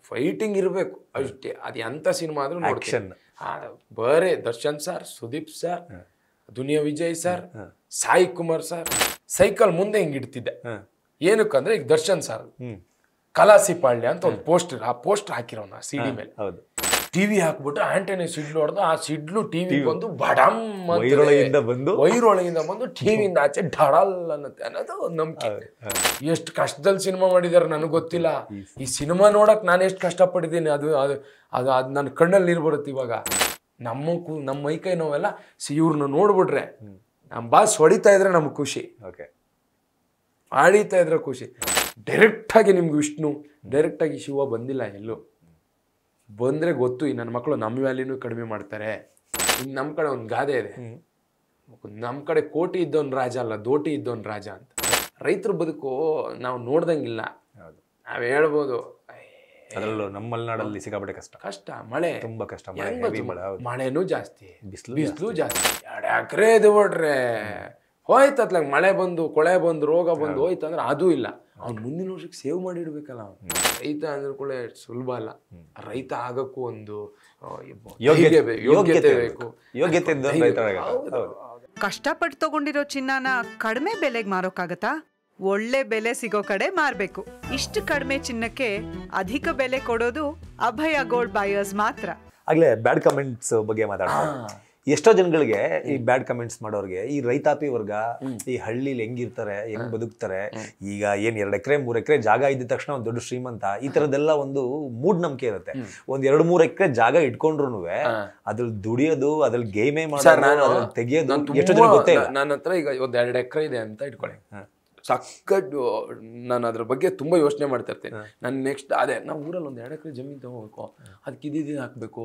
Fighting ಇರಬೇಕು ಅಷ್ಟೇ. ಅದು ಎಂಥ ಸಿನಿಮಾ ಆದ್ರೂ ನೋಡ್ತೀನಿ. ಬರೇ Darshan sir, Sudeep sir, Duniya Vijay sir, Sai Kumar sir, cycle ಮುಂದೆ ಹಿಂಗೆ ಇಡ್ತಿದ್ದೆ. ಏನಕ್ಕಂದ್ರೆ ಈಗ ದರ್ಶನ್ ಸರ್ ಕಲಾಸಿ ಪಾಳ್ಯ ಅಂತ ಒಂದು ಪೋಸ್ಟರ್, ಆ ಪೋಸ್ಟರ್ ಹಾಕಿರೋನ ಸಿಡಿ ಮೇಲೆ ಟಿವಿ ಹಾಕ್ಬಿಟ್ಟು ಆಂಟನಿ ಸಿಡ್ಲು ಹೊಡೆದು ಆ ಸಿಡ್ಲು ಟಿವಿ ಬಂದು ಬಡಮ್ ವೈರೊಳಗಿಂದ ಬಂದು ಟಿವಿಯಿಂದ ಆಚೆ ಢಡಲ್ ಅನ್ನತ್ತೆ ಅನ್ನೋದು ಒಂದು ನಂಬಿಕೆ. ಎಷ್ಟು ಕಷ್ಟದಲ್ಲಿ ಸಿನಿಮಾ ಮಾಡಿದಾರೆ ನನಗೆ ಗೊತ್ತಿಲ್ಲ. ಈ ಸಿನಿಮಾ ನೋಡಕ್ ನಾನು ಎಷ್ಟು ಕಷ್ಟಪಟ್ಟಿದ್ದೀನಿ ಅದು ಅದು ಅದು ಅದು ನನ್ನ ಕಣ್ಣಲ್ಲಿ ನೀರು ಬರುತ್ತೆ. ಇವಾಗ ನಮ್ಮ ಮೈಕೈ ನೋವೆಲ್ಲ ಇವ್ರನ್ನ ನೋಡ್ಬಿಟ್ರೆ ನಮ್ಮ ಬಾಸ್ ಹೊಡಿತಾ ಇದ್ರೆ ನಮ್ಗೆ ಖುಷಿ, ಆಡಿತಾ ಇದ್ರೆ ಖುಷಿ. ಡೈರೆಕ್ಟಾಗಿ ನಿಮ್ಗೆ ವಿಷ್ಣು, ಡೈರೆಕ್ಟಾಗಿ ಶಿವ ಬಂದಿಲ್ಲ ಎಲ್ಲೂ. ಬಂದರೆ ಗೊತ್ತು ಈ ನನ್ನ ಮಕ್ಕಳು ನಮ್ಮ ವ್ಯಾಲ್ಯೂನು ಕಡಿಮೆ ಮಾಡ್ತಾರೆ. ಇನ್ನು ನಮ್ಮ ಕಡೆ ಒಂದು ಗಾದೆ ಇದೆ, ನಮ್ಮ ಕಡೆ ಕೋಟಿ ಇದ್ದವನ್ ರಾಜ ಅಲ್ಲ ದೋಟಿ ಇದ್ದವನ್ ರಾಜ ಅಂತ. ರೈತರ ಬದುಕು ನಾವು ನೋಡ್ದಂಗಿಲ್ಲ. ನಾವು ಹೇಳ್ಬೋದು ಅದರಲ್ಲೂ ನಮ್ಮ ಮಲೆನಾಡಲ್ಲಿ ಸಿಕ್ಕಾಪಟ್ಟೆ ಕಷ್ಟ, ಮಳೆ ತುಂಬಾ ಕಷ್ಟ, ಮಳೆನೂ ಜಾಸ್ತಿ, ಬಿಸಿಲು ಜಾಸ್ತಿ. 2 ಎಕರೆ ಇದು ಬಿಟ್ರೆ ಹೋಯ್ತತ್ಲಾಗ ಮಳೆ ಬಂದು ಕೊಳೆ ಬಂದು ರೋಗ ಬಂದು ಹೋಯ್ತು ಅಂದ್ರೆ ಅದು ಇಲ್ಲ. ಅವ್ನು ಮುಂದಿನ ವರ್ಷಕ್ಕೆ ಸೇವ್ ಮಾಡಿ ಇಡ್ಬೇಕಲ್ಲ. ರೈತ ಅಂದ್ರೆ ಕೂಡ ಸುಲಭ ಅಲ್ಲ. ರೈತ ಆಗಕ್ಕೂ ಒಂದು ಯೋಗ್ಯತೆ ಬೇಕು. ಕಷ್ಟಪಟ್ಟು ತಗೊಂಡಿರೋ ಚಿನ್ನನ ಕಡಿಮೆ ಬೆಲೆಗೆ ಮಾರೋಕ್ಕಾಗತ್ತಾ? ಒಳ್ಳೆ ಬೆಲೆ ಸಿಗೋ ಕಡೆ ಮಾರ್ಬೇಕು. ಇಷ್ಟು ಕಡಿಮೆ ಚಿನ್ನಕ್ಕೆ ಅಧಿಕ ಬೆಲೆ ಕೊಡೋದು ಅಭಯ ಗೋಲ್ಡ್ ಬಯರ್ಸ್ ಮಾತ್ರ. ಆಗ್ಲೇ ಬ್ಯಾಡ್ ಕಮೆಂಟ್ಸ್ ಬಗ್ಗೆ ಮಾತಾಡೋಣ. ಎಷ್ಟೋ ಜನಗಳಿಗೆ ಈ ಬ್ಯಾಡ್ ಕಮೆಂಟ್ಸ್ ಮಾಡೋರ್ಗೆ ಈ ರೈತಾಪಿ ವರ್ಗ ಈ ಹಳ್ಳಿಲಿ ಹೆಂಗಿರ್ತಾರೆ, ಹೆಂಗ್ ಬದುಕ್ತಾರೆ, ಈಗ ಏನ್ 2 ಎಕರೆ 3 ಎಕರೆ ಜಾಗ ಇದ್ದ ತಕ್ಷಣ ಒಂದ್ ದೊಡ್ಡ ಶ್ರೀಮಂತ, ಈ ತರದೆಲ್ಲ ಒಂದು ಮೂಢ ನಂಬಿಕೆ ಇರುತ್ತೆ. ಒಂದ್ 2-3 ಎಕರೆ ಜಾಗ ಇಟ್ಕೊಂಡ್ರು ಅದ್ರಲ್ಲಿ ದುಡಿಯೋದು, ಅದ್ರಲ್ಲಿ ಗೇಮೇ ಮಾಡೋದು, ತೆಗಿಯೋದು ಎಷ್ಟೋ ಜನ ಗೊತ್ತೇ ಇಲ್ಲ. ನನ್ನ ಹತ್ರ ಈಗ ಒಂದ್ 2 ಎಕರೆ ಇದೆ ಅಂತ ಇಟ್ಕೊಳ್ಳಿ, ಸಕ್ಕಟ್ಟು ನಾನು ಅದ್ರ ಬಗ್ಗೆ ತುಂಬ ಯೋಚನೆ ಮಾಡ್ತಾ ಇರ್ತೀನಿ. ನಾನು ನೆಕ್ಸ್ಟ್ ಅದೇ ನಾವು ಊರಲ್ಲಿ ಒಂದು 2 ಎಕರೆ ಜಮೀನು ತಗೋಬೇಕು, ಅದಕ್ಕೆ ಇದು ಹಾಕಬೇಕು,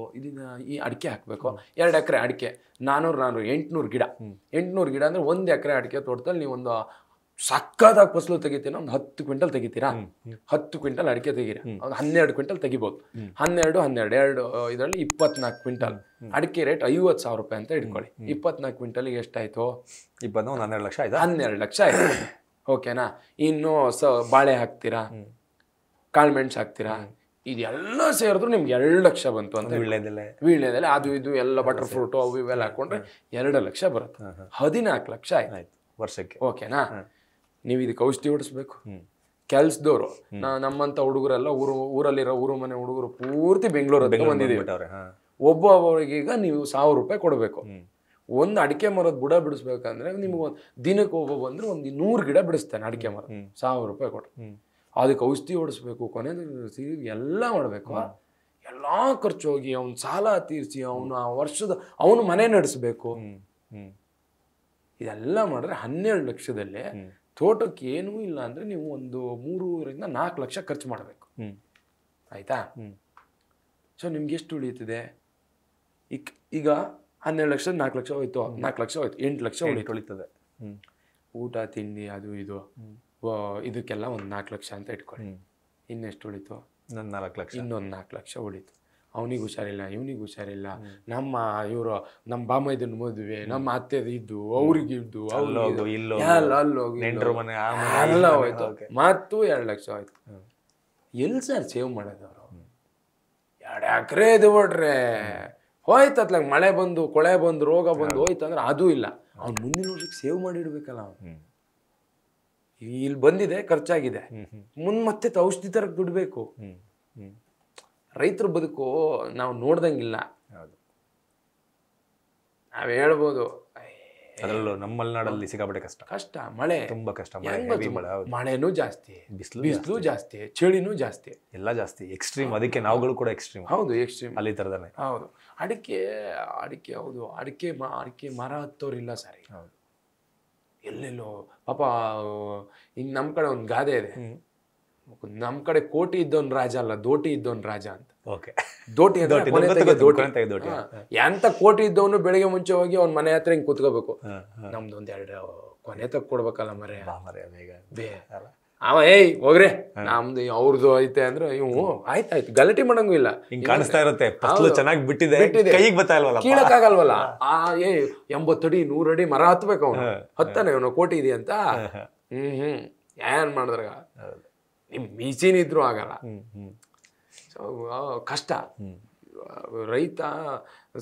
ಈ ಅಡಿಕೆ ಹಾಕಬೇಕು. 2 ಎಕರೆ ಅಡಿಕೆ 400 800 ಗಿಡ 800 ಗಿಡ ಅಂದರೆ 1 ಎಕರೆ ಅಡಿಕೆ ತೋಟದಲ್ಲಿ ನೀವು ಒಂದು ಸಕ್ಕದಾಗಿ ಫಸಲು ತೆಗಿತೀರ, ಒಂದು 10 ಕ್ವಿಂಟಲ್ ತೆಗಿತೀರಾ. 10 ಕ್ವಿಂಟಲ್ ಅಡಿಕೆ ತೆಗೀರಿ, ಒಂದು 12 ಕ್ವಿಂಟಲ್ ತೆಗಿಬೋದು. 12 ಇದರಲ್ಲಿ 24 ಕ್ವಿಂಟಲ್. ಅಡಿಕೆ ರೇಟ್ 50,000 ರೂಪಾಯಿ ಅಂತ ಇಟ್ಕೊಳ್ಳಿ. 24 ಕ್ವಿಂಟಲ್ಗೆ ಎಷ್ಟಾಯ್ತು? 12 ಲಕ್ಷ ಆಯ್ತು. 12 ಲಕ್ಷ ಆಯ್ತು. ಓಕೆನಾ? ಇನ್ನು ಬಾಳೆ ಹಾಕ್ತೀರಾ, ಕಾಳ್ಮೆಣ್ಸು ಹಾಕ್ತೀರಾ, ಇದೆಲ್ಲ ಸೇರಿದ್ರು ನಿಮ್ಗೆ 2 ಲಕ್ಷ ಬಂತು ಅಂತ. ವೀಳ್ಯದೆಲೆ ಅದು ಇದು ಎಲ್ಲ ಬಟರ್ ಫ್ರೂಟು ಅವು ಇವೆಲ್ಲ ಹಾಕೊಂಡ್ರೆ 2 ಲಕ್ಷ ಬರುತ್ತೆ. 14 ಲಕ್ಷ ಆಯ್ತು ವರ್ಷಕ್ಕೆ. ಓಕೆನಾ? ನೀವು ಇದಕ್ಕೆ ಔಷಧಿ ಹೊಡಿಸ್ಬೇಕು. ಕೆಲ್ಸದವ್ರು ನಮ್ಮಂತ ಹುಡುಗರೆಲ್ಲ ಊರಲ್ಲಿರೋ ಊರು ಮನೆ ಹುಡುಗರು ಪೂರ್ತಿ ಬೆಂಗಳೂರು ಬಂದಿದ್ದೀವಿ. ಒಬ್ಬೊಬ್ಬರಿಗೀಗ ನೀವು 1000 ರೂಪಾಯಿ ಕೊಡಬೇಕು. ಒಂದು ಅಡಿಕೆ ಮರದ ಬುಡ ಬಿಡಿಸ್ಬೇಕಂದ್ರೆ ನಿಮ್ಗೆ ದಿನಕ್ಕೆ ಒಬ್ಬ ಬಂದ್ರೆ ಒಂದು 100 ಗಿಡ ಬಿಡಿಸ್ತಾನೆ ಅಡಿಕೆ ಮರ. 1000 ರೂಪಾಯಿ ಕೊಟ್ಟು ಅದಕ್ಕೆ ಔಷಧಿ ಹೊಡಿಸ್ಬೇಕು, ಕೊನೆದು ಎಲ್ಲ ಮಾಡಬೇಕು. ಎಲ್ಲ ಖರ್ಚು ಹೋಗಿ ಅವ್ನ ಸಾಲ ತೀರಿಸಿ ಅವನು ಆ ವರ್ಷದ ಅವನು ಮನೆ ನಡೆಸಬೇಕು. ಇದೆಲ್ಲ ಮಾಡಿದ್ರೆ 12 ಲಕ್ಷದಲ್ಲಿ ತೋಟಕ್ಕೆ ಏನೂ ಇಲ್ಲ ಅಂದ್ರೆ ನೀವು ಒಂದು 3-4 ಲಕ್ಷ ಖರ್ಚು ಮಾಡಬೇಕು. ಆಯ್ತಾ? ಸೊ ನಿಮ್ಗೆ ಎಷ್ಟು ಉಳಿಯುತ್ತದೆ? ಈಗ 12 ಲಕ್ಷ 4 ಲಕ್ಷ ಹೋಯ್ತು, 4 ಲಕ್ಷ ಹೋಯ್ತು, 8 ಲಕ್ಷ ಉಳಿತದೆ. ಊಟ ತಿಂಡಿ ಅದು ಇದು ಇದಕ್ಕೆಲ್ಲ ಒಂದು 4 ಲಕ್ಷ ಅಂತ ಇಟ್ಕೊಳ್ಳಿ. ಇನ್ನೆಷ್ಟು ಉಳಿತು? 4 ಲಕ್ಷ. ಇನ್ನೊಂದು 4 ಲಕ್ಷ ಉಳಿತು. ಅವನಿಗೆ ಹುಷಾರಿಲ್ಲ, ಇವನಿಗೆ ಹುಷಾರಿಲ್ಲ, ನಮ್ಮ ಬಾಮೈದನ ಮದುವೆ, ನಮ್ಮ ಅತ್ತೆದು ಇದ್ದು, ಅವ್ರಿಗೆ ಇದ್ದು, ಅಲ್ಲೋಗಿ ಎಲ್ಲ ಹೋಯ್ತು, ಮತ್ತು 2 ಲಕ್ಷ ಹೋಯ್ತು. ಎಲ್ಲಿ ಸರ್ ಸೇವ್ ಮಾಡೋದು ಅವರು? 2 ಎಕರೆ ಇದು ಬಿಟ್ರೆ ಹೋಯ್ತತ್ಲಾಗ ಮಳೆ ಬಂದು ಕೊಳೆ ಬಂದು ರೋಗ ಬಂದು ಹೋಯ್ತು ಅಂದ್ರೆ ಅದು ಇಲ್ಲ. ಅವ್ನು ಮುಂದಿನ ವರ್ಷಕ್ಕೆ ಸೇವ್ ಮಾಡಿ ಇಡ್ಬೇಕಲ್ಲ. ಅವನು ಇಲ್ಲಿ ಬಂದಿದೆ, ಖರ್ಚಾಗಿದೆ, ಮತ್ತೆ ಔಷಧಿ ತರಕ್ಕೆ ದುಡ್ಬೇಕು. ರೈತರ ಬದುಕು ನಾವು ನೋಡ್ದಂಗಿಲ್ಲ. ನಾವ್ ಹೇಳ್ಬೋದು ಅದರಲ್ಲೂ ನಮ್ಮ ಮಲೆನಾಡಲ್ಲಿ ಸಿಕ್ಕಾಪಟ್ಟೆ ಕಷ್ಟ, ಮಳೆ ತುಂಬಾ ಕಷ್ಟ, ಮಳೆನೂ ಜಾಸ್ತಿ, ಬಿಸಿಲು ಜಾಸ್ತಿ, ಚಳಿನೂ ಜಾಸ್ತಿ, ಎಲ್ಲ ಜಾಸ್ತಿ, ಎಕ್ಸ್ಟ್ರೀಮ್. ಅದಕ್ಕೆ ನಾವುಗಳು ಕೂಡ ಎಕ್ಸ್ಟ್ರೀಮ್. ಹೌದು, ಎಕ್ಸ್ಟ್ರೀಮ್ ಅಲ್ಲಿ ತರದಾನೆ. ಹೌದು. ಅಡಿಕೆ ಹೌದು, ಅಡಿಕೆ ಮರ ಹತ್ತೋರಿಲ್ಲ ಸರಿ. ಎಲ್ಲೆಲ್ಲೋ ಪಾಪ. ಹಿಂಗ್ ನಮ್ ಕಡೆ ಒಂದು ಗಾದೆ ಇದೆ, ನಮ್ ಕಡೆ ಕೋಟಿ ಇದ್ದವನ್ ರಾಜ ಅಲ್ಲ ದೋಟಿ ಇದ್ದವನ್ ರಾಜ ಅಂತ. ದೋಟಿ ಎಂತ ಕೋಟಿ ಇದ್ದವನು ಬೆಳಿಗ್ಗೆ ಮುಂಚೆ ಹೋಗಿ ಅವ್ನ ಮನೆ ಹತ್ರ ಹಿಂಗ್ ಕೂತ್ಕೋಬೇಕು. ನಮ್ದು 1-2 ಕೊನೆ ತಕ್ ಕೊಡ್ಬೇಕಲ್ಲ ಮರೆ. ಅವ ಹೋಗ್ರೆ ನಮ್ದು ಅವ್ರದ್ದು ಐತೆ ಅಂದ್ರೆ ಇವು ಆಯ್ತಾಯ್ತು, ಗಲಾಟೆ ಮಾಡಂಗೂ ಇಲ್ಲ. ಕಾಣಿಸ್ತಾ ಇರುತ್ತೆ ಚೆನ್ನಾಗಿ ಬಿಟ್ಟಿದೆ, ಕೀಳಕ್ಕಾಗಲ್ವಲ್ಲ. 80 ಅಡಿ 100 ಅಡಿ ಮರ ಹತ್ಬೇಕು ಅವನು. ಹತ್ತಾನೆ ಅವನು ಕೋಟಿ ಇದೆ ಅಂತ. ಏನ್ ಮಾಡಿದ್ರಾಗ ನಿಮ್ ಮೀಸಿನಿದ್ರು ಆಗಲ್ಲ. ಕಷ್ಟ. ರೈತ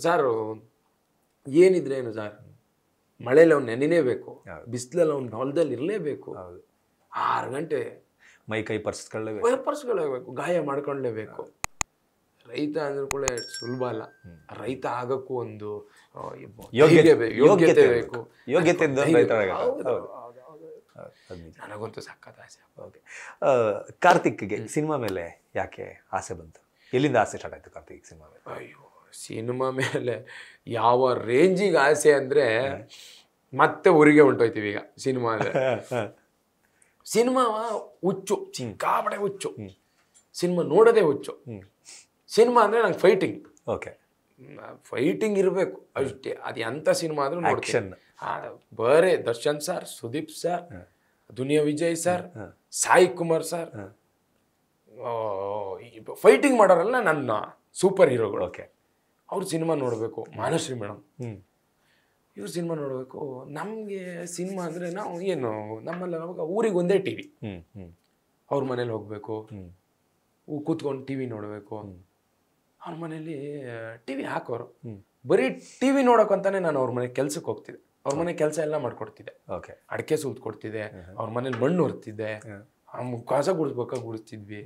ಸರ್ ಏನಿದ್ರೆ ಏನು ಸರ್, ಮಳೆಯಲ್ಲಿ ಅವ್ನು ನೆನೆಯಬೇಕು, ಬಿಸಿಲಲ್ಲಿ ಅವ್ನು ಹೊಲದಲ್ಲಿ ಇರಲೇಬೇಕು, 6 ಗಂಟೆ ಮೈ ಕೈ ಪರ್ಸ್ಕೊಳ್ಳೇಬೇಕು, ಗಾಯ ಮಾಡ್ಕೊಳ್ಳೇಬೇಕು. ರೈತ ಅಂದ್ರೆ ಕೂಡ ಸುಲಭ ಅಲ್ಲ. ರೈತ ಆಗಕ್ಕೂ ಒಂದು ಯೋಗ್ಯತೆ ಬೇಕು. ನನಗಂತೂ ಸಖತ್ ಆಸೆ. ಕಾರ್ತಿಕ್ಗೆ ಸಿನಿಮಾ ಮೇಲೆ ಯಾಕೆ ಆಸೆ ಬಂತು? ಎಲ್ಲಿಂದ ಆಸೆ ಸ್ಟಾರ್ಟ್ ಆಯ್ತು ಕಾರ್ತಿಕ್ ಸಿನಿಮಾ ಮೇಲೆ? ಅಯ್ಯೋ, ಸಿನಿಮಾ ಮೇಲೆ ಯಾವ ರೇಂಜಿಗೆ ಆಸೆ ಅಂದ್ರೆ ಮತ್ತೆ ಊರಿಗೆ ಹೊಂಟೋಯ್ತೀವಿ ಈಗ. ಸಿನಿಮಾ ಅಂದ್ರೆ ಸಿನಿಮಾ ಹುಚ್ಚು, ಸಿಕ್ಕಾಪಟ್ಟೆ ಹುಚ್ಚು. ಸಿನಿಮಾ ನೋಡೋದೇ ಹುಚ್ಚು. ಸಿನಿಮಾ ಅಂದ್ರೆ ನಂಗೆ ಫೈಟಿಂಗ್. ಓಕೆ, ಫೈಟಿಂಗ್ ಇರಬೇಕು ಅಷ್ಟೇ. ಅದು ಎಂಥ ಸಿನಿಮಾ ಆದ್ರೂ ನೋಡ್ತೀನಿ. ಬರೇ Darshan sir, Sudeep sir, Duniya Vijay sir, Sai Kumar sir, fighting ಮಾಡೋರಲ್ಲ ನನ್ನ ಸೂಪರ್ ಹೀರೋಗಳು. ಓಕೆ, ಅವ್ರ ಸಿನಿಮಾ ನೋಡಬೇಕು. ಮಾನಶ್ರೀ ಮೇಡಮ್ ಇವ್ರ ಸಿನಿಮಾ ನೋಡಬೇಕು. ನಮಗೆ ಸಿನಿಮಾ ಅಂದರೆ ನಾವು ಏನು, ನಮ್ಮಲ್ಲಿ ಅವಾಗ ಊರಿಗೆ ಒಂದೇ ಟಿ ವಿ, ಅವ್ರ ಮನೇಲಿ ಹೋಗಬೇಕು, ಕೂತ್ಕೊಂಡು ಟಿ ವಿ ನೋಡಬೇಕು. ಅವ್ರ ಮನೇಲಿ ಟಿ ವಿ ಹಾಕೋರು, ಬರೀ ಟಿ ವಿ ನೋಡೋಕ್ಕಂತಾನೆ ನಾನು ಅವ್ರ ಮನೆಗೆ ಕೆಲ್ಸಕ್ಕೆ ಹೋಗ್ತಿದ್ದೆ. ಅವ್ರ ಮನೆ ಕೆಲಸ ಎಲ್ಲ ಮಾಡ್ಕೊಡ್ತಿದ್ದೆ. ಓಕೆ, ಅಡಿಕೆ ಸುಲ್ದು ಕೊಡ್ತಿದ್ದೆ, ಅವ್ರ ಮನೇಲಿ ಮಣ್ಣು ಹೊರ್ತಿದ್ದೆ, ಕಸ ಗುಡಿಸ್ಬೇಕಾಗಿ ಗುಡಿಸ್ತಿದ್ವಿ.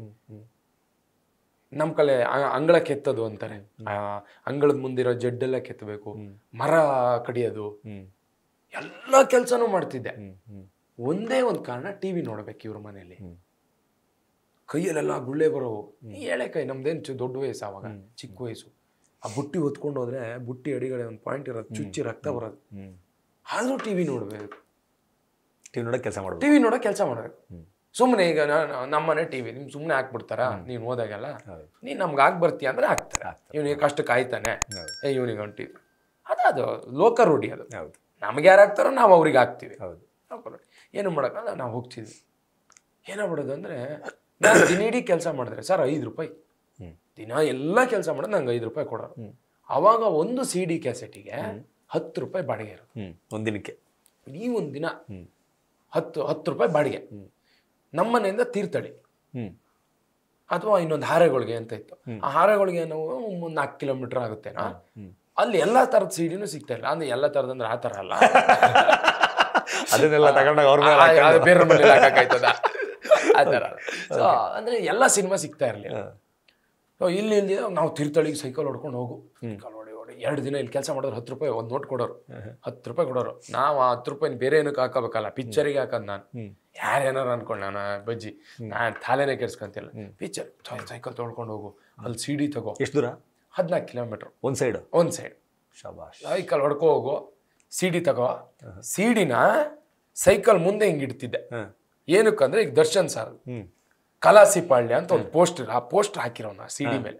ನಮ್ಮ ಕಲೆ ಅಂಗಳ ಕೆತ್ತೋದು ಅಂತಾರೆ, ಅಂಗಳದ ಮುಂದಿರೋ ಜಡ್ಡೆಲ್ಲ ಕೆತ್ತಬೇಕು, ಮರ ಕಡಿಯೋದು, ಎಲ್ಲ ಕೆಲಸನೂ ಮಾಡ್ತಿದ್ದೆ. ಒಂದೇ ಒಂದು ಕಾರಣ, ಟಿ ವಿ ನೋಡ್ಬೇಕು ಇವ್ರ ಮನೇಲಿ. ಕೈಯಲ್ಲೆಲ್ಲ ಗುಳ್ಳೆ ಬರೋವು, ಎಳೆ ಕೈ, ನಮ್ದೇನು ದೊಡ್ಡ ವಯಸ್ಸು ಆವಾಗ, ಚಿಕ್ಕ ವಯಸ್ಸು. ಆ ಬುಟ್ಟಿ ಹೊತ್ಕೊಂಡು ಹೋದ್ರೆ ಬುಟ್ಟಿ ಅಡಿಗಡೆ ಒಂದು ಪಾಯಿಂಟ್ ಇರೋದು, ಚುಚ್ಚಿ ರಕ್ತ ಬರೋದು. ಆದರೂ ಟಿ ವಿ ನೋಡ್ಬೇಕು, ಟಿ ವಿ ನೋಡೋಕೆ ಕೆಲಸ ಮಾಡಬೇಕು. ಸುಮ್ಮನೆ ಈಗ ನಮ್ಮನೆ ಟಿ ವಿ ನಿಮ್ಗೆ ಸುಮ್ಮನೆ ಹಾಕ್ಬಿಡ್ತಾರ, ನೀನು ಹೋದಾಗೆಲ್ಲ ನೀನು ನಮ್ಗೆ ಬರ್ತೀಯ ಅಂದ್ರೆ ಹಾಕ್ತಾರೆ. ಇವನಿಗೆ ಕಷ್ಟಕ್ಕೆ ಆಯ್ತಾನೆ, ಇವನಿಗೆ ಒಂದು ಟಿ ವಿ, ಅದು ಲೋಕ ರೂಢಿ. ಅದು ನಮ್ಗೆ ಯಾರು ಹಾಕ್ತಾರೋ ನಾವು ಅವ್ರಿಗೆ ಹಾಕ್ತೀವಿ. ಏನು ಮಾಡೋಕ್ಕಲ್ಲ, ನಾವು ಹೋಗ್ತಿದ್ವಿ. ಏನಾಗ್ಬಿಡೋದು ಅಂದರೆ, ನಾನು ದಿನೀಡೀ ಕೆಲಸ ಮಾಡಿದ್ರೆ ಸರ್ 5 ರೂಪಾಯಿ, ದಿನ ಎಲ್ಲ ಕೆಲಸ ಮಾಡೋದು ನಂಗೆ 5 ರೂಪಾಯಿ ಕೊಡೋರು. ಆವಾಗ ಒಂದು CD ಕ್ಯಾಸೆಟಿಗೆ 10 ರೂಪಾಯಿ ಬಾಡಿಗೆ ಇರೋದು. ಒಂದಿನಕ್ಕೆ ಈ ಒಂದು ದಿನ 10 ರೂಪಾಯಿ ಬಾಡಿಗೆ. ನಮ್ಮನೆಯಿಂದ ತೀರ್ಥಹಳ್ಳಿ ಅಥವಾ ಇನ್ನೊಂದು ಹಾರೆಗಳಿಗೆ ಅಂತ ಇತ್ತು. ಆ ಹಾರೆಗಳಿಗೆ ನಾವು 4 ಕಿಲೋಮೀಟರ್ ಆಗುತ್ತೇನಾ, ಅಲ್ಲಿ ಎಲ್ಲ ಥರದ ಸಿಡಿನೂ ಸಿಗ್ತಾ ಇಲ್ಲ. ಅಂದ್ರೆ ಎಲ್ಲ ಥರದಂದ್ರೆ ಆ ಥರ ಅಲ್ಲ, ಅದನ್ನೆಲ್ಲ ತಗೊಂಡಾಗ ಬೇರೆ ಮನೇಲಿ ಹಾಕಾಯ್ತದ ಆ ಥರ. ಸೊ ಅಂದರೆ ಎಲ್ಲ ಸಿನಿಮಾ ಸಿಗ್ತಾ ಇರಲಿಲ್ಲ. ಇಲ್ಲಿ ನಾವು ತೀರ್ಥಹಳ್ಳಿಗೆ ಸೈಕಲ್ ಹೊಡ್ಕೊಂಡು ಹೋಗು, ಸೈಕಲ್ ಹೊಡಿ 2 ದಿನ ಇಲ್ಲಿ ಕೆಲಸ ಮಾಡೋರು 10 ರೂಪಾಯಿ ಒಂದು ನೋಟ್ ಕೊಡೋರು, 10 ರೂಪಾಯಿ ಕೊಡೋರು. ನಾವು 10 ರೂಪಾಯಿ ಬೇರೆ ಏನಕ್ಕೆ ಹಾಕೋಬೇಕಲ್ಲ, ಪಿಕ್ಚರಿಗೆ ಹಾಕೋದು. ನಾನು ಯಾರೇನಾರು ಅನ್ಕೊಂಡು ನಾನು ಬಜ್ಜಿ, ನಾನು ತಾಲೇನೆ ಕೆಡ್ಸ್ಕೊಂತಿಲ್ಲ. ಪಿಕ್ಚರ್ ಸೈಕಲ್ ತೊಳ್ಕೊಂಡು ಹೋಗು, ಅಲ್ಲಿ CD ತಗೋ. ಎಷ್ಟು ದೂರ? 14 ಕಿಲೋಮೀಟರ್ ಒಂದು ಸೈಡ್. ಶಾಬಾಷ್. ಸೈಕಲ್ ಹೊಡ್ಕೊ ಹೋಗು, CD ತಗೋ. CDನ ಸೈಕಲ್ ಮುಂದೆ ಹಿಂಗೆ ಇಡ್ತಿದ್ದೆ. ಏನಕ್ಕಂದ್ರೆ ಈಗ ದರ್ಶನ್ ಸರ್ ಕಲಾಸಿಪಾಳ್ಯ ಅಂತ ಒಂದು ಪೋಸ್ಟರ್, ಆ ಪೋಸ್ಟರ್ ಹಾಕಿರೋನ CD ಮೇಲೆ.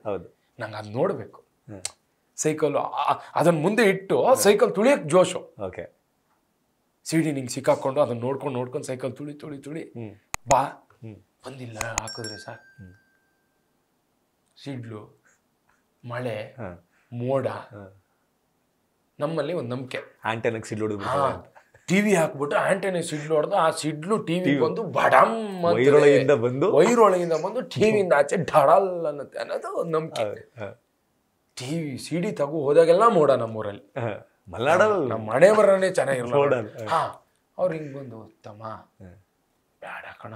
ನಂಗೆ ಅದು ನೋಡ್ಬೇಕು. ಸೈಕಲ್ ಅದನ್ನ ಮುಂದೆ ಇಟ್ಟು ಸೈಕಲ್ ತುಳಿಯಕ್ಕೆ ಜೋಶು. ಓಕೆ, CD ನಿಂಗೆ ಸಿಕ್ಕಾಕೊಂಡು ಅದನ್ನ ನೋಡ್ಕೊಂಡು ಸೈಕಲ್ ತುಳಿ ಬಾ ಬಂದಿಲ್ಲ ಹಾಕಿದ್ರೆ ಸರ್, ಸಿಡ್ಲು, ಮಳೆ, ಮೋಡ. ನಮ್ಮಲ್ಲಿ ಒಂದು ನಂಬಿಕೆ, ಆಂಟೆನಾಗೆ ಸಿಡ್ಲು ಟಿವಿ ಹಾಕ್ಬಿಟ್ಟು ಆಂಟೆನೆ ಸಿಡ್ಲು ಹೊಡೆದು ಆ ಸಿಡ್ಲು ಟಿವಿ ಬಂದು ಬಡಮ್ ವೈರೊಳಗಿಂದ ಬಂದು ಟಿವಿಯಿಂದ ಆಚೆ ಢಡಲ್ ಅನ್ನತ್ತೆ ಅನ್ನೋದು ಒಂದು ನಂಬಿಕೆ. ಟಿವಿ CD ತಗೋ ಹೋದಾಗೆಲ್ಲ ಮೋಡ ನಮ್ಮೂರಲ್ಲಿ. ನಮ್ಮ ಮನೆ ಬರನೇ ಚೆನ್ನಾಗಿರಲ್ಲ. ಅವ್ರು ಹಿಂಗೆ ಬಂದು, ತಮ್ಮ ಬೇಡ ಕಣ,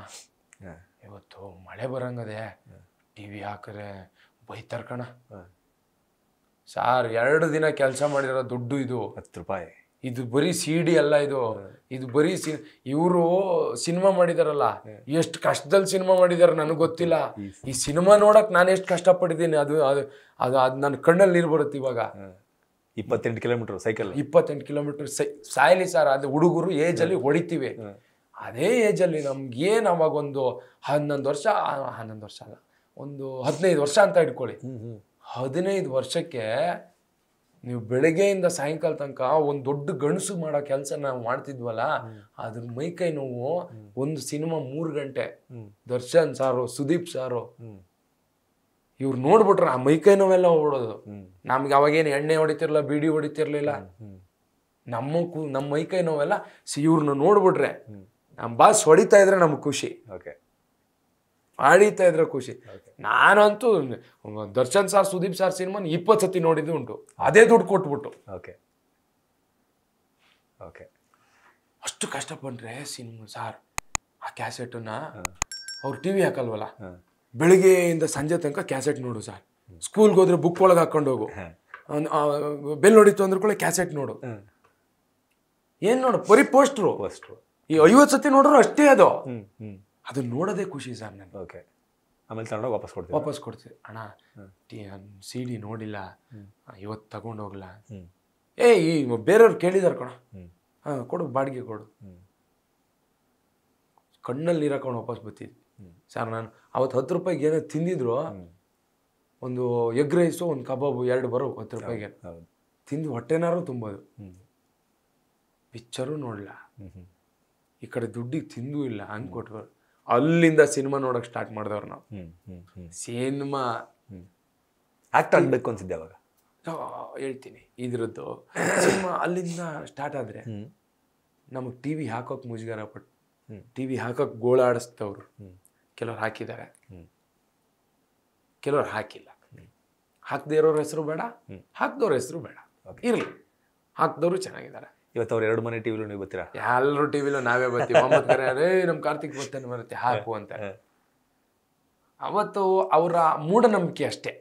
ಇವತ್ತು ಮಳೆ ಬರಂಗದೆ, ಟಿವಿ ಹಾಕಿದ್ರೆ ಬೈತಾರ ಕಣ. ಸಾರ್ 2 ದಿನ ಕೆಲಸ ಮಾಡಿರೋ ದುಡ್ಡು ಇದು 10 ರೂಪಾಯಿ. ಇದು ಬರೀ CD ಅಲ್ಲ, ಇದು ಬರೀ ಇವರು ಸಿನಿಮಾ ಮಾಡಿದಾರಲ್ಲ, ಎಷ್ಟು ಕಷ್ಟದಲ್ಲಿ ಸಿನಿಮಾ ಮಾಡಿದಾರೆ ನನಗೆ ಗೊತ್ತಿಲ್ಲ. ಈ ಸಿನಿಮಾ ನೋಡಕ್ ನಾನು ಎಷ್ಟು ಕಷ್ಟಪಟ್ಟಿದ್ದೀನಿ, ಅದು ಅದು ಅದು ಅದು ನನ್ನ ಕಣ್ಣಲ್ಲಿ ನೀರು ಬರುತ್ತೆ. ಇವಾಗ 28 ಕಿಲೋಮೀಟರ್ ಸೈಕಲ್, 28 ಕಿಲೋಮೀಟರ್ ಸಾಯಲಿ ಸರ್. ಅದು ಹುಡುಗರು ಏಜಲ್ಲಿ ಹೊಡಿತೀವಿ. ಅದೇ ಏಜಲ್ಲಿ ನಮ್ಗೇನು ಅವಾಗ ಒಂದು 11 ವರ್ಷ ಅಲ್ಲ, ಒಂದು 15 ವರ್ಷ ಅಂತ ಇಟ್ಕೊಳ್ಳಿ. 15 ವರ್ಷಕ್ಕೆ ನೀವು ಬೆಳಗ್ಗೆಯಿಂದ ಸಾಯಂಕಾಲ ತನಕ ಒಂದು ದೊಡ್ಡ ಗಣಸು ಮಾಡೋ ಕೆಲಸ ನಾವು ಮಾಡ್ತಿದ್ವಲ್ಲ, ಅದ್ರ ಮೈಕೈ ನೋವು. ಒಂದು ಸಿನಿಮಾ 3 ಗಂಟೆ, ದರ್ಶನ್ ಸಾರು, ಸುದೀಪ್ ಸಾರು, ಇವ್ರು ನೋಡ್ಬಿಟ್ರೆ ಆ ಮೈಕೈ ನೋವೆಲ್ಲ ಹೋಗ್ಬಿಡೋದು. ನಮ್ಗೆ ಅವಾಗೇನು ಎಣ್ಣೆ ಹೊಡಿತಿರ್ಲಿಲ್ಲ, ಬೀಡಿ ಹೊಡಿತಿರ್ಲಿಲ್ಲ. ನಮ್ಮ ಮೈಕೈ ನೋವೆಲ್ಲ ಇವ್ರನ್ನ ನೋಡ್ಬಿಟ್ರೆ, ನಮ್ಮ ಬಾಸ್ ಹೊಡಿತಾ ಇದ್ರೆ ನಮ್ಗೆ ಖುಷಿ. ಓಕೆ, ಆಡಿತಾ ಇದ್ರೆ ಖುಷಿ. ನಾನಂತೂ Darshan sir Sudeep sir cinema 20 ಸತಿ ನೋಡಿದ್ದು ಉಂಟು, ಅದೇ ದುಡ್ಡು ಕೊಟ್ಬಿಟ್ಟು. Okay okay. ಅಷ್ಟು ಕಷ್ಟಪಟ್ರೆ ಸಿನಿಮಾ ಸಾರ್ ಆ ಕ್ಯಾಸೆಟನ್ನ ಅವ್ರು ಟಿವಿ ಹಾಕಲ್ವಲ್ಲ, ಬೆಳಿಗ್ಗೆಯಿಂದ ಸಂಜೆ ತನಕ ಕ್ಯಾಸೆಟ್ ನೋಡು ಸರ್. ಸ್ಕೂಲ್ಗೆ ಹೋದ್ರೆ ಬುಕ್ ಒಳಗೆ ಹಾಕೊಂಡು ಹೋಗು, ಬೆಲ್ ಹೊಡಿತು ಅಂದ್ರ ಕೂಡ ಕ್ಯಾಸೆಟ್ ನೋಡು. ಏನ್ ನೋಡು ಬರೀ ಪೋಸ್ಟ್ರು. ಈ 50 ಸತಿ ನೋಡ್ರು ಅಷ್ಟೇ ಅದು. ಅದನ್ನ ನೋಡೋದೇ ಖುಷಿ ಸರ್ ನಾನು. ಓಕೆ. ಆಮೇಲೆ ತಗೊಂಡೋಗಿ ವಾಪಸ್ ಕೊಡ್ತೀವಿ. ಅಣ್ಣ CD ನೋಡಿಲ್ಲ, ಇವತ್ತು ತಗೊಂಡು ಹೋಗ್ಲ. ಈ ಬೇರೆಯವ್ರು ಕೇಳಿದಾರ ಕಣ, ಕೊಡು ಬಾಡಿಗೆ ಕೊಡು. ಕಣ್ಣಲ್ಲಿ ನೀರು ಹಾಕೊಂಡು ವಾಪಸ್ ಬರ್ತಿದ್ವಿ ಸರ್. ನಾನು ಅವತ್ತು 10 ರೂಪಾಯಿಗೆ ಏನೋ ತಿಂದಿದ್ರು, ಒಂದು ಎಗ್ ರೈಸು ಒಂದು ಕಬಾಬು 2 ಬರೋ 10 ರೂಪಾಯಿಗೆ ತಿಂದು ಹೊಟ್ಟೆನಾರು ತುಂಬೋದು. ಪಿಕ್ಚರು ನೋಡಲ್ಲ, ಈ ಕಡೆ ದುಡ್ಡಿಗೆ ತಿಂದೂ ಇಲ್ಲ, ಹಂಗೆ ಕೊಟ್ರು. ಅಲ್ಲಿಂದ ಸಿನಿಮಾ ನೋಡೋಕೆ ಸ್ಟಾರ್ಟ್ ಮಾಡಿದವ್ರು ನಾವು. ಸಿನಿಮಾ ಆಕ್ಟರ್ ಆಗಬೇಕು ಅನ್ಸಿದ್ದೆ ಅವಾಗ. ಹೇಳ್ತೀನಿ ಇದ್ರದ್ದು ಸಿನಿಮಾ ಅಲ್ಲಿಂದ ಸ್ಟಾರ್ಟ್ ಆದರೆ ನಮಗೆ TV ಹಾಕೋಕೆ ಮುಜುಗರ ಪಟ್ಟು, TV ಹಾಕೋಕೆ ಗೋಳಾಡಿಸ್ತವ್ರು. ಕೆಲವ್ರು ಹಾಕಿದ್ದಾರೆ, ಕೆಲವ್ರು ಹಾಕಿಲ್ಲ. ಹಾಕದೇ ಇರೋರ ಹೆಸರು ಬೇಡ, ಹಾಕ್ದವ್ರ ಹೆಸರು ಬೇಡ, ಇರಲಿ. ಹಾಕ್ದವರು ಚೆನ್ನಾಗಿದ್ದಾರೆ. ಇವತ್ತು ಅವ್ರು 2 ಮನೆ ಟಿವಿಲೂ ನೀವು ಬರ್ತೀರಾ? ಎಲ್ಲರೂ ಟಿವಿಲೂ ನಾವೇ ಬರ್ತೀವಿ. ನಮ್ಮ ಕಾರ್ತಿಕ್ ಬರ್ತಾನೆ ಬರುತ್ತೆ ಹಾಕು ಅಂತ. ಅವತ್ತು ಅವರ ಮೂಢನಂಬಿಕೆ ಅಷ್ಟೇ.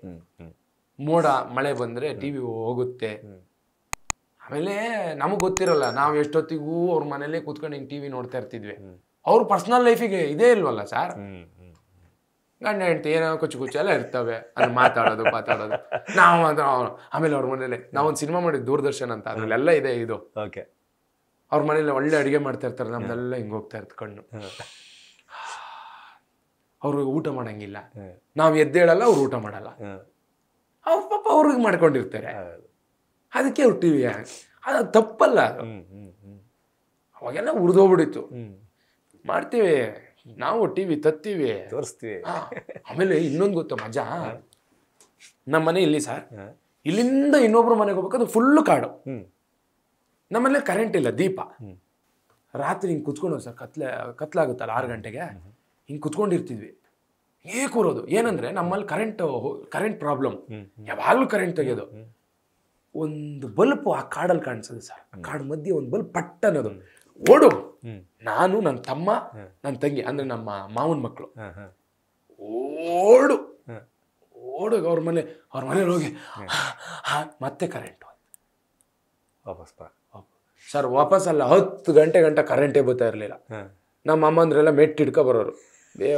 ಮೋಡ ಮಳೆ ಬಂದ್ರೆ TV ಹೋಗುತ್ತೆ. ಆಮೇಲೆ ನಮಗೆ ಗೊತ್ತಿರಲ್ಲ, ನಾವು ಎಷ್ಟೊತ್ತಿಗೂ ಅವ್ರ ಮನೇಲೆ ಕೂತ್ಕೊಂಡು ಹಿಂಗೆ TV ನೋಡ್ತಾ ಇರ್ತಿದ್ವಿ. ಅವ್ರ ಪರ್ಸನಲ್ ಲೈಫಿಗೆ ಇದೇ ಇಲ್ವಲ್ಲ ಸರ್. ಗಂಡ ಹೆಂಡತಿ ಏನೋ ಕುಚ್ಚು ಎಲ್ಲ ಇರ್ತವೆ, ಅದು ಮಾತಾಡೋದು ನಾವು ಆಮೇಲೆ ಅವ್ರ ಮನೇಲಿ ನಾವೊಂದು ಸಿನಿಮಾ ಮಾಡಿದ್ವಿ ದೂರದರ್ಶನ್ ಅಂತ, ಅದ್ರಲ್ಲೆಲ್ಲ ಇದೆ ಇದು. ಓಕೆ. ಅವ್ರ ಮನೇಲಿ ಒಳ್ಳೆ ಅಡುಗೆ ಮಾಡ್ತಾ ಇರ್ತಾರೆ, ನಮ್ದೆಲ್ಲ ಹಿಂಗೆ ಹೋಗ್ತಾ ಇರ್ತ ಕಣ್ಣು. ಅವ್ರು ಊಟ ಮಾಡಂಗಿಲ್ಲ, ನಾವು ಎದ್ದೇಳಲ್ಲ, ಅವ್ರು ಊಟ ಮಾಡಲ್ಲ. ಅವ್ರ ಪಾಪ ಅವ್ರಿಗೆ ಮಾಡ್ಕೊಂಡಿರ್ತಾರೆ, ಅದಕ್ಕೆ ಅವ್ರು TV ಅದು ತಪ್ಪಲ್ಲ. ಅವಾಗೆಲ್ಲ ಉರಿದೋಗ್ಬಿಡಿತ್ತು. ಮಾಡ್ತೀವಿ ನಾವು, TV ತತ್ತೀವಿ, ತೋರಿಸ್ತೀವಿ. ಆಮೇಲೆ ಇನ್ನೊಂದು ಗೊತ್ತಾ ಮಜಾ, ನಮ್ಮ ಮನೆ ಇಲ್ಲಿ ಸರ್, ಇಲ್ಲಿಂದ ಇನ್ನೊಬ್ರು ಮನೆಗೆ ಹೋಗ್ಬೇಕಾದ್ರೆ ಫುಲ್ಲು ಕಾಡು. ನಮ್ಮಲ್ಲಿ ಕರೆಂಟ್ ಇಲ್ಲ, ದೀಪ. ರಾತ್ರಿ ಹಿಂಗೆ ಕುತ್ಕೊಂಡು ಸರ್, ಕತ್ಲಾಗುತ್ತಲ್ಲ 6 ಗಂಟೆಗೆ ಹಿಂಗೆ ಕುತ್ಕೊಂಡಿರ್ತಿದ್ವಿ. ಕೂರೋದು ಏನಂದ್ರೆ ನಮ್ಮಲ್ಲಿ ಕರೆಂಟ್ ಪ್ರಾಬ್ಲಮ್, ಯಾವಾಗಲೂ ಕರೆಂಟ್ ತೆಗೆಯೋದು. ಒಂದು ಬಲ್ಪ್ ಆ ಕಾಡಲ್ಲಿ ಕಾಣಿಸೋದು ಸರ್. ಕಾಡು ಮಧ್ಯೆ ಒಂದು ಬಲ್ಪ್ ಪಟ್ಟ ಅನ್ನೋದು. ಓಡು, ನಾನು ನನ್ನ ತಮ್ಮ ನನ್ನ ತಂಗಿ ಅಂದ್ರೆ ನಮ್ಮ ಮಾವನ ಮಕ್ಕಳು, ಓಡು ಅವ್ರ ಮನೇಲಿ ಹೋಗಿ ಮತ್ತೆ ಕರೆಂಟ್ ವಾಪಸ್ ಸರ್. ವಾಪಸ್ ಅಲ್ಲ, 10 ಗಂಟೆ ಕರೆಂಟೇ ಬರ್ತಾ ಇರಲಿಲ್ಲ. ನಮ್ಮ ಅಮ್ಮಂದ್ರೆಲ್ಲ ಮೆಟ್ಟು ಹಿಡ್ಕೊ ಬರೋರು.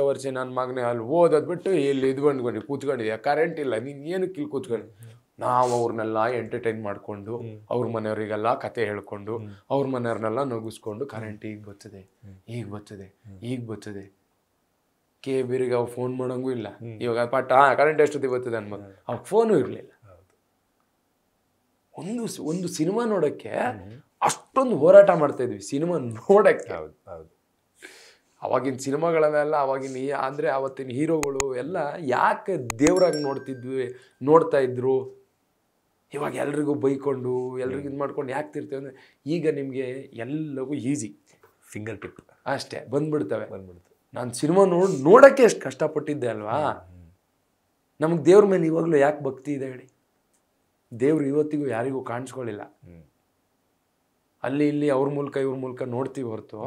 ವರ್ಷ ನನ್ನ ಮಗನೇ ಅಲ್ಲಿ ಓದೋದು ಬಿಟ್ಟು ಇಲ್ಲಿ ಇದ್ಕೊಂಡು ಕೂತ್ಕೊಂಡಿದ್ಯಾ, ಕರೆಂಟ್ ಇಲ್ಲ, ನೀನು ಏನಕ್ಕೆ ಇಲ್ಲಿ ಕೂತ್ಕೊಂಡು. ನಾವು ಅವ್ರನ್ನೆಲ್ಲ ಎಂಟರ್ಟೈನ್ ಮಾಡಿಕೊಂಡು, ಅವ್ರ ಮನೆಯವರಿಗೆಲ್ಲ ಕತೆ ಹೇಳ್ಕೊಂಡು, ಅವ್ರ ಮನೆಯವ್ರನ್ನೆಲ್ಲ ನಗಿಸ್ಕೊಂಡು, ಕರೆಂಟ್ ಈಗ ಬರ್ತದೆ. ಕೇಬಿರಿಗೆ ಅವು ಫೋನ್ ಮಾಡೋಂಗೂ ಇಲ್ಲ. ಇವಾಗ ಕರೆಂಟ್ ಎಷ್ಟೊತ್ತಿಗೆ ಬರ್ತದೆ ಅನ್ಬೋದು, ಅವಾಗ ಫೋನು ಇರಲಿಲ್ಲ. ಒಂದು ಸಿನಿಮಾ ನೋಡೋಕ್ಕೆ ಅಷ್ಟೊಂದು ಹೋರಾಟ ಮಾಡ್ತಾ ಇದ್ವಿ, ಸಿನಿಮಾ ನೋಡೋಕ್ಕೆ. ಅವಾಗಿನ ಸಿನಿಮಾಗಳನ್ನೆಲ್ಲ ಅಂದರೆ ಅವತ್ತಿನ ಹೀರೋಗಳು ಎಲ್ಲ ಯಾಕೆ ದೇವ್ರಾಗಿ ನೋಡ್ತಾ ಇದ್ರು. ಇವಾಗ ಎಲ್ರಿಗೂ ಬೈಕೊಂಡು ಎಲ್ರಿಗೂ ಇದು ಮಾಡ್ಕೊಂಡು ಯಾಕೆ ತಿರ್ತೀವಿ ಅಂದರೆ, ಈಗ ನಿಮಗೆ ಎಲ್ಲವೂ ಈಸಿ, ಫಿಂಗರ್ ಟಿಪ್ ಅಷ್ಟೇ ಬಂದ್ಬಿಡ್ತವೆ. ನಾನು ಸಿನಿಮಾ ನೋಡೋಕ್ಕೆ ಎಷ್ಟು ಕಷ್ಟಪಟ್ಟಿದ್ದೆ ಅಲ್ವಾ. ನಮಗೆ ದೇವ್ರ ಮೇಲೆ ಇವಾಗಲೂ ಯಾಕೆ ಭಕ್ತಿ ಇದೆ ಹೇಳಿ. ದೇವ್ರು ಇವತ್ತಿಗೂ ಯಾರಿಗೂ ಕಾಣಿಸ್ಕೊಳ್ಳಿಲ್ಲ. ಅಲ್ಲಿ ಇಲ್ಲಿ ಅವ್ರ ಮೂಲಕ ಇವ್ರ ಮೂಲಕ ನೋಡ್ತೀವಿ ಹೊರತು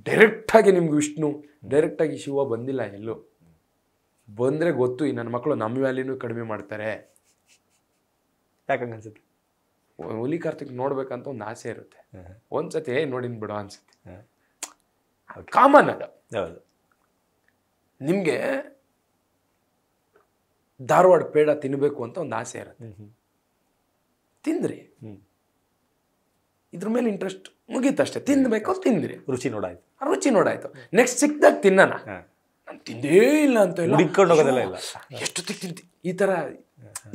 ಡೈರೆಕ್ಟಾಗಿ ನಿಮ್ಗೆ ವಿಷ್ಣು, ಡೈರೆಕ್ಟಾಗಿ ಶಿವ ಬಂದಿಲ್ಲ ಎಲ್ಲೂ. ಬಂದರೆ ಗೊತ್ತು, ಈ ನನ್ನ ಮಕ್ಕಳು ನಮ್ಮ ವ್ಯಾಲ್ಯೂನೂ ಕಡಿಮೆ ಮಾಡ್ತಾರೆ. ಯಾಕಂಗೆ ಅನ್ಸುತ್ತೆ? ಹುಲಿ ಕಾರ್ತಿಕ್ ನೋಡ್ಬೇಕಂತ ಒಂದು ಆಸೆ ಇರುತ್ತೆ. ಒಂದ್ಸತಿ ನೋಡಿನ್ ಬಿಡು ಅನ್ಸುತ್ತೆ, ಕಾಮನ್ ಅದು. ನಿಮಗೆ ಧಾರವಾಡ ಪೇಡ ತಿನ್ನಬೇಕು ಅಂತ ಒಂದು ಆಸೆ ಇರುತ್ತೆ, ತಿಂದ್ರಿ, ಇದ್ರ ಮೇಲೆ ಇಂಟ್ರೆಸ್ಟ್ ಮುಗೀತಷ್ಟೇ. ತಿನ್ಬೇಕು, ತಿಂದ್ರಿ, ರುಚಿ ನೋಡಾಯ್ತು. ನೆಕ್ಸ್ಟ್ ಸಿಕ್ದಾಗ ತಿನ್ನೋಣ. ನಾನು ತಿಂದೇ ಇಲ್ಲ ಅಂತ ಇಲ್ಲ, ಎಷ್ಟೊತ್ತಿಗೆ ತಿಂತಿ ಈ ಥರ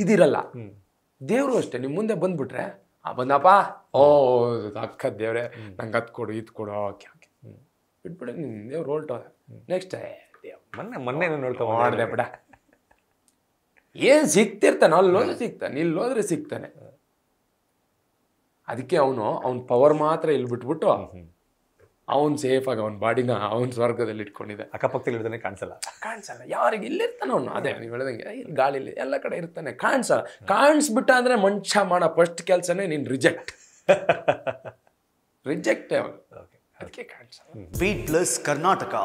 ಇದಿರಲ್ಲ. ದೇವರು ಅಷ್ಟೇ, ನಿಮ್ಮ ಮುಂದೆ ಬಂದ್ಬಿಟ್ರೆ ಬಂದಪ್ಪ, ಅಕ್ಕ ದೇವ್ರೆ ನಂಗೆ ಅದು ಕೊಡು ಇದು ಕೊಡು, ಓಕೆ ಬಿಟ್ಬಿಡ, ನಿನ್ನ ದೇವ್ರು ಹೊರಟೋದ. ನೆಕ್ಸ್ಟ್ ಮೊನ್ನೆ ನೋಡ್ದೆ ಬಿಡ, ಏನು ಸಿಗ್ತಿರ್ತಾನೆ, ಅಲ್ಲೋದ್ರೆ ಸಿಗ್ತಾನೆ, ಇಲ್ಲೋದ್ರೆ ಸಿಗ್ತಾನೆ. ಅದಕ್ಕೆ ಅವನ ಪವರ್ ಮಾತ್ರ ಇಲ್ಲಿ ಬಿಟ್ಬಿಟ್ಟು ಅವನು ಸೇಫಾಗಿ ಅವನ ಬಾಡಿನ ಅವನ ಸ್ವರ್ಗದಲ್ಲಿ ಇಟ್ಕೊಂಡಿದ್ದೆ. ಅಕ್ಕಪಕ್ಕದಲ್ಲಿ ಇಡ್ತಾನೆ ಕಾಣಿಸಲ್ಲ. ಕಾಣಿಸಲ್ಲ, ಯಾರಿಗೆ ಇಲ್ಲಿರ್ತಾನೆ ಅವನು. ಅದೇ ನೀವು ಹೇಳ್ದಂಗೆ ಇಲ್ಲಿ ಗಾಳಿಲಿ ಎಲ್ಲ ಕಡೆ ಇರ್ತಾನೆ, ಕಾಣಿಸಲ್ಲ. ಕಾಣಿಸ್ಬಿಟ್ಟ ಅಂದರೆ ಮನುಷ್ಯ ಮಾಡೋ ಫಸ್ಟ್ ಕೆಲಸನೇ ನೀನು ರಿಜೆಕ್ಟ್ ಅದಕ್ಕೆ ಕಾಣಿಸಲ್ಲ. Beat plus Karnataka.